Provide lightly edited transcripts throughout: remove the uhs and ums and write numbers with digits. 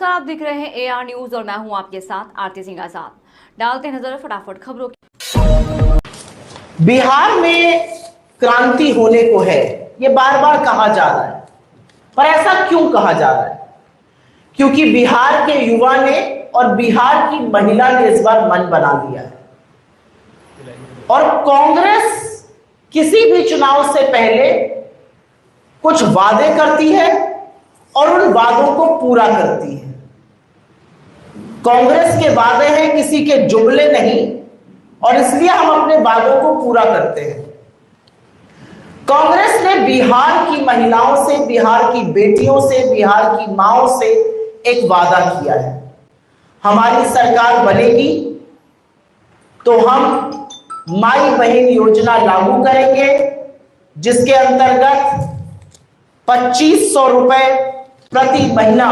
नमस्कार, आप देख रहे हैं AR न्यूज और मैं हूं आपके साथ आरती सिंह आजाद। डालते हैं नजर फटाफट खबरों की। बिहार में क्रांति होने को है, ये बार बार कहा जा रहा है, पर ऐसा क्यों कहा जा रहा है? क्योंकि बिहार के युवा ने और बिहार की महिला ने इस बार मन बना लिया है और कांग्रेस किसी भी चुनाव से पहले कुछ वादे करती है और उन वादों को पूरा करती है। कांग्रेस के वादे हैं किसी के जुमले नहीं, और इसलिए हम अपने वादों को पूरा करते हैं। कांग्रेस ने बिहार की महिलाओं से, बिहार की बेटियों से, बिहार की मांओं से एक वादा किया है, हमारी सरकार बनेगी तो हम माई बहन योजना लागू करेंगे, जिसके अंतर्गत 2500 रुपए प्रति महीना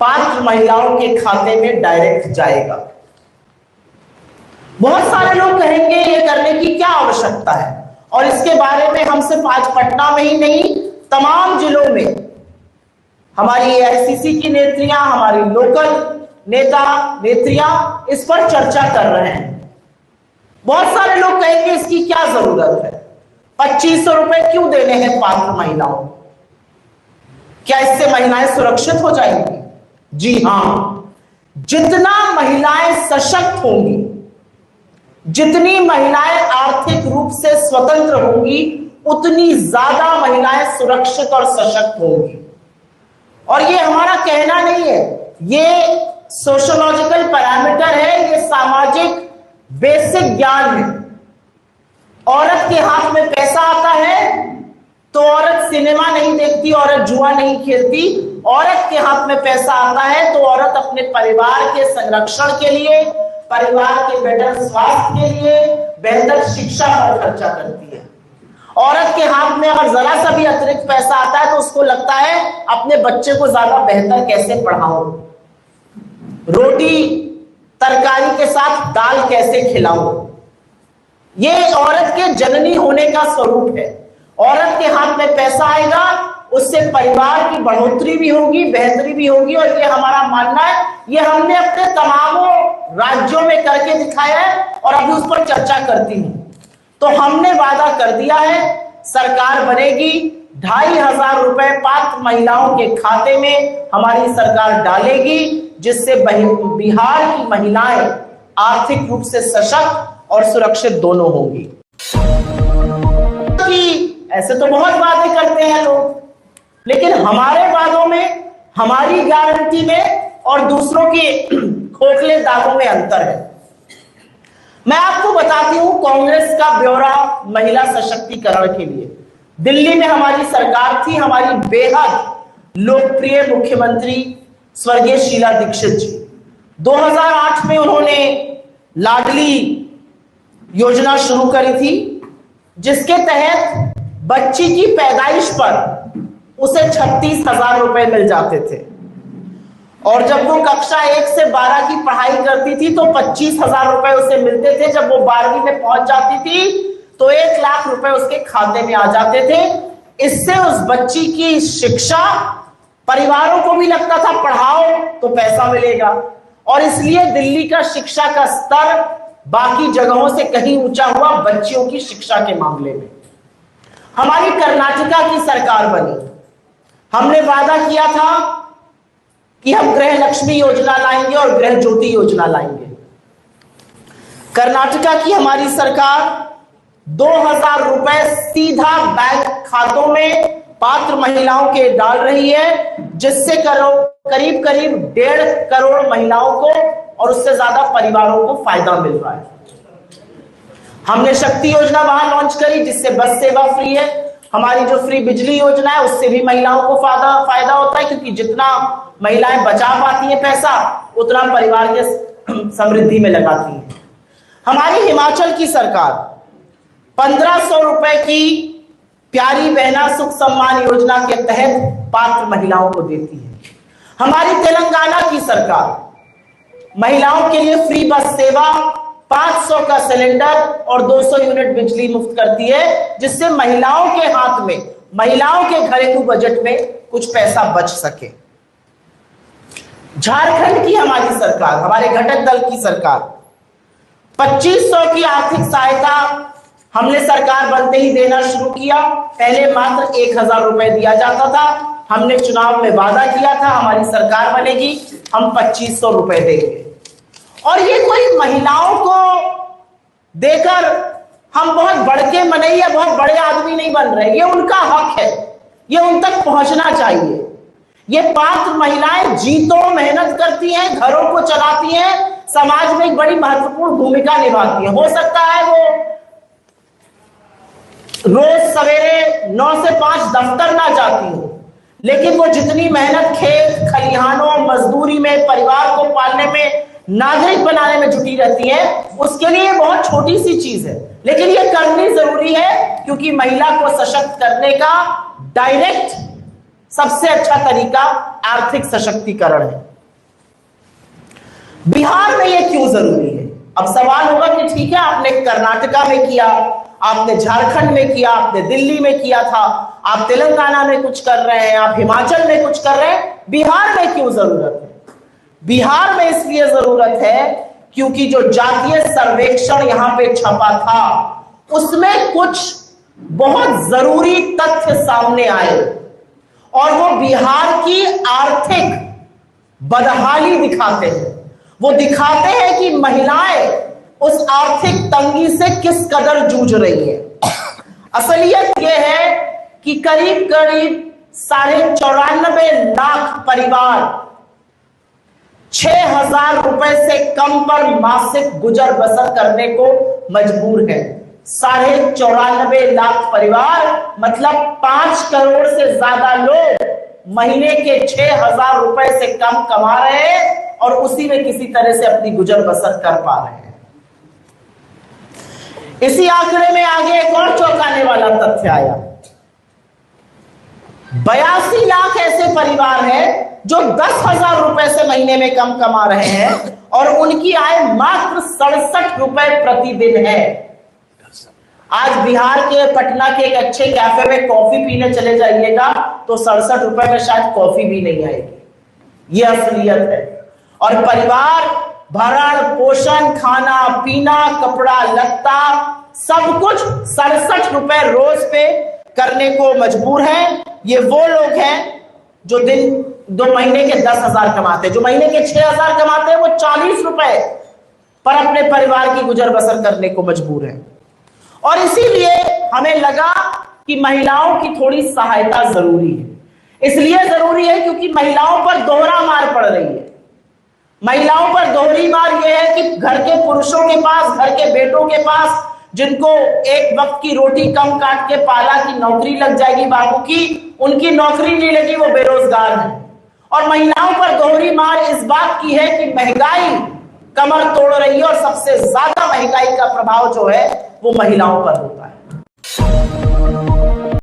पात्र महिलाओं के खाते में डायरेक्ट जाएगा। बहुत सारे लोग कहेंगे ये करने की क्या आवश्यकता है, और इसके बारे में हम सिर्फ आज पटना में ही नहीं, तमाम जिलों में हमारी AICC की नेत्रियां, हमारी लोकल नेता नेत्रियां इस पर चर्चा कर रहे हैं। बहुत सारे लोग कहेंगे इसकी क्या जरूरत है, 2500 रुपए क्यों देने हैं पात्र महिलाओं को? क्या इससे महिलाएं सुरक्षित हो जाएंगी? जी हां, जितना महिलाएं सशक्त होंगी, जितनी महिलाएं आर्थिक रूप से स्वतंत्र होंगी, उतनी ज्यादा महिलाएं सुरक्षित और सशक्त होंगी। और ये हमारा कहना नहीं है, ये सोशियोलॉजिकल पैरामीटर है, ये सामाजिक बेसिक ज्ञान है। औरत के हाथ में पैसा आता है तो औरत सिनेमा नहीं देखती, औरत जुआ नहीं खेलती। औरत के हाथ में पैसा आता है तो औरत अपने परिवार के संरक्षण के लिए, परिवार के बेहतर स्वास्थ्य के लिए, बेहतर शिक्षा पर खर्चा करती है। औरत के हाथ में अगर जरा सा भी अतिरिक्त पैसा आता है तो उसको लगता है अपने बच्चे को ज्यादा बेहतर कैसे पढ़ाऊं, रोटी तरकारी के साथ दाल कैसे खिलाऊं। ये औरत के जननी होने का स्वरूप है। औरत के हाथ में पैसा आएगा, उससे परिवार की बढ़ोतरी भी होगी, बेहतरी भी होगी, और ये हमारा मानना है। ये हमने अपने तमामों राज्यों में करके दिखाया है और अभी उस पर चर्चा करती हूं। तो हमने वादा कर दिया है, सरकार बनेगी, 2500 रुपए पात्र महिलाओं के खाते में हमारी सरकार डालेगी, जिससे बिहार की महिलाएं आर्थिक रूप से सशक्त और सुरक्षित दोनों होंगी। ऐसे तो बहुत वादे करते हैं लोग, लेकिन हमारे वादों में, हमारी गारंटी में और दूसरों के खोखले दावों में अंतर है। मैं आपको बताती हूं कांग्रेस का ब्यौरा महिला सशक्तिकरण के लिए। दिल्ली में हमारी सरकार थी, हमारी बेहद लोकप्रिय मुख्यमंत्री स्वर्गीय शीला दीक्षित जी। 2008 में उन्होंने लाडली योजना शुरू करी थी, जिसके तहत बच्ची की पैदाइश पर उसे 36,000 रुपए मिल जाते थे, और जब वो कक्षा 1 से 12 की पढ़ाई करती थी तो 25,000 रुपए उसे मिलते थे। जब वो 12वीं में पहुंच जाती थी तो 1 लाख रुपए उसके खाते में आ जाते थे। इससे उस बच्ची की शिक्षा, परिवारों को भी लगता था पढ़ाओ तो पैसा मिलेगा, और इसलिए दिल्ली का शिक्षा का स्तर बाकी जगहों से कहीं ऊंचा हुआ बच्चियों की शिक्षा के मामले में। हमारी कर्नाटका की सरकार बनी, हमने वादा किया था कि हम गृह लक्ष्मी योजना लाएंगे और गृह ज्योति योजना लाएंगे। कर्नाटका की हमारी सरकार 2000 रुपए सीधा बैंक खातों में पात्र महिलाओं के डाल रही है, जिससे करीब 1.5 करोड़ महिलाओं को और उससे ज्यादा परिवारों को फायदा मिल रहा है। हमने शक्ति योजना वहां लॉन्च करी, जिससे बस सेवा फ्री है। हमारी जो फ्री बिजली योजना है उससे भी महिलाओं को फायदा होता है, क्योंकि जितना महिलाएं बचा पाती हैं पैसा, उतना परिवार के समृद्धि में लगाती हैं। हमारी हिमाचल की सरकार 1500 रुपए की प्यारी बहना सुख सम्मान योजना के तहत पात्र महिलाओं को देती है। हमारी तेलंगाना की सरकार महिलाओं के लिए फ्री बस सेवा, 500 का सिलेंडर और 200 यूनिट बिजली मुफ्त करती है, जिससे महिलाओं के हाथ में, महिलाओं के घरेलू बजट में कुछ पैसा बच सके। झारखंड की हमारी सरकार, हमारे घटक दल की सरकार 2500 की आर्थिक सहायता हमने सरकार बनते ही देना शुरू किया। पहले मात्र 1000 रुपए दिया जाता था। हमने चुनाव में वादा किया था हमारी सरकार बनेगी हम 2500 रुपए देंगे। और ये कोई महिलाओं को देकर हम बहुत बड़के मनैया बहुत बड़े आदमी नहीं बन रहे, ये उनका हक है, ये उन तक पहुंचना चाहिए। ये पात्र महिलाएं जीतों मेहनत करती हैं, घरों को चलाती हैं, समाज में एक बड़ी महत्वपूर्ण भूमिका निभाती हैं। हो सकता है वो रोज सवेरे 9 से 5 दफ्तर ना जाती हो, लेकिन वो जितनी मेहनत खेत खलिहानों मजदूरी में परिवार को पालने में नागरिक बनाने में जुटी रहती है, उसके लिए बहुत छोटी सी चीज है, लेकिन ये करनी जरूरी है, क्योंकि महिला को सशक्त करने का डायरेक्ट सबसे अच्छा तरीका आर्थिक सशक्तिकरण है। बिहार में ये क्यों जरूरी है? अब सवाल होगा कि ठीक है, आपने कर्नाटका में किया, आपने झारखंड में किया, आपने दिल्ली में किया था, आप तेलंगाना में कुछ कर रहे हैं, आप हिमाचल में कुछ कर रहे हैं, बिहार में क्यों जरूरत है? बिहार में इसलिए जरूरत है क्योंकि जो जातीय सर्वेक्षण यहां पे छपा था उसमें कुछ बहुत जरूरी तथ्य सामने आए और वो बिहार की आर्थिक बदहाली दिखाते हैं। वो दिखाते हैं कि महिलाएं उस आर्थिक तंगी से किस कदर जूझ रही है। असलियत यह है कि करीब करीब 94.5 लाख परिवार 6000 रुपए से कम पर मासिक गुजर बसर करने को मजबूर है। 94.5 लाख परिवार मतलब 5 करोड़ से ज्यादा लोग महीने के 6000 रुपए से कम कमा रहे हैं और उसी में किसी तरह से अपनी गुजर बसर कर पा रहे हैं। इसी आंकड़े में आगे एक और चौंकाने वाला तथ्य आया। 82 लाख ऐसे परिवार हैं जो 10,000 रुपए से महीने में कम कमा रहे हैं और उनकी आय मात्र 67 रुपए प्रतिदिन है। आज बिहार के पटना के एक अच्छे कैफे में कॉफी पीने चले जाइएगा तो 67 रुपए में शायद कॉफी भी नहीं आएगी। ये असलियत है। और परिवार भरण पोषण खाना पीना कपड़ा लत्ता सब कुछ 67 रुपए रोज पे करने को मजबूर हैं। ये वो लोग हैं जो दिन 2 महीने के 10,000 कमाते हैं, जो महीने के 6,000 कमाते हैं वो 40 रुपए पर अपने परिवार की गुजर बसर करने को मजबूर है। और इसीलिए हमें लगा कि महिलाओं की थोड़ी सहायता जरूरी है। इसलिए जरूरी है क्योंकि महिलाओं पर दोहरा मार पड़ रही है। महिलाओं पर दोहरी मार यह है कि घर के पुरुषों के पास, घर के बेटों के पास, जिनको एक वक्त की रोटी कम काट के पाला की नौकरी लग जाएगी बाबू की, उनकी नौकरी नहीं लगी, वो बेरोजगार है। और महिलाओं पर दोहरी मार इस बात की है कि महंगाई कमर तोड़ रही है और सबसे ज्यादा महंगाई का प्रभाव जो है वो महिलाओं पर होता है।